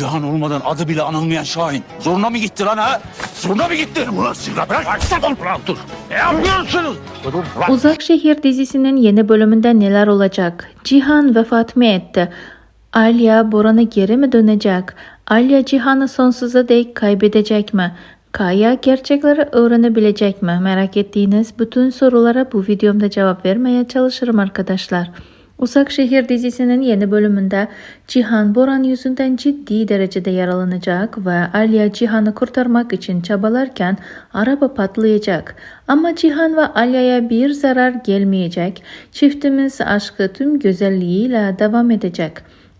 Cihan olmadan adı bile anılmayan Şahin. Zoruna mı gitti lan ha? Zoruna mı gitti? Ulan silah bırak. Ulan dur. Ne yapıyorsunuz? Uzak Şehir dizisinin yeni bölümünde neler olacak? Cihan vefat mı etti? Alya Boran'a geri mi dönecek? Alya Cihan'ı sonsuza dek kaybedecek mi? Kaya gerçekleri öğrenebilecek mi? Merak ettiğiniz bütün sorulara bu videomda cevap vermeye çalışırım arkadaşlar. Uzak Şehir dizisinin yeni bölümünde Cihan Boran yüzünden ciddi derecede yaralanacak ve Alya Cihan'ı kurtarmak için çabalarken araba patlayacak. Ama Cihan ve Alya'ya bir zarar gelmeyecek. Çiftimiz aşkı tüm güzelliğiyle devam edecek.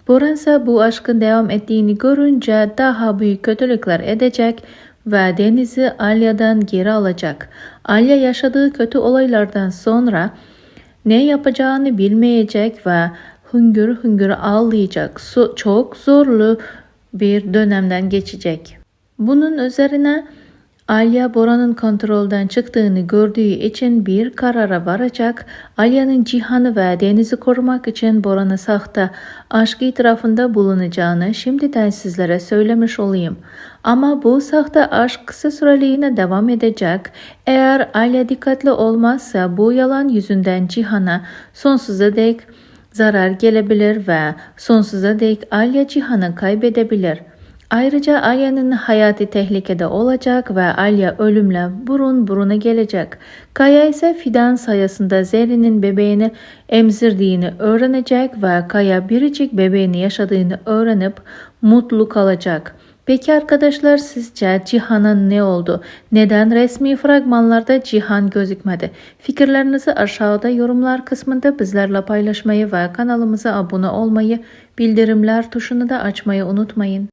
Boran ise bu aşkın devam ettiğini görünce daha büyük kötülükler edecek ve Deniz'i Alya'dan geri alacak. Alya yaşadığı kötü olaylardan sonra ne yapacağını bilmeyecek ve hüngür hüngür ağlayacak. Çok zorlu bir dönemden geçecek. Bunun üzerine Alya Boran'ın kontrolden çıktığını gördüğü için bir karara varacak. Alya'nın Cihan'ı ve Deniz'i korumak için Boran'a sahte aşk itirafında bulunacağını şimdiden sizlere söylemiş olayım. Ama bu sahte aşk kısa süreliğine devam edecek. Eğer Alya dikkatli olmazsa bu yalan yüzünden Cihan'a sonsuza dek zarar gelebilir ve sonsuza dek Alya Cihan'ı kaybedebilir. Ayrıca Alya'nın hayatı tehlikede olacak ve Alya ölümle burun buruna gelecek. Kaya ise Fidan sayesinde Zerrin'in bebeğini emzirdiğini öğrenecek ve Kaya biricik bebeğini yaşadığını öğrenip mutlu kalacak. Peki arkadaşlar, sizce Cihan'a ne oldu? Neden resmi fragmanlarda Cihan gözükmedi? Fikirlerinizi aşağıda yorumlar kısmında bizlerle paylaşmayı ve kanalımıza abone olmayı, bildirimler tuşunu da açmayı unutmayın.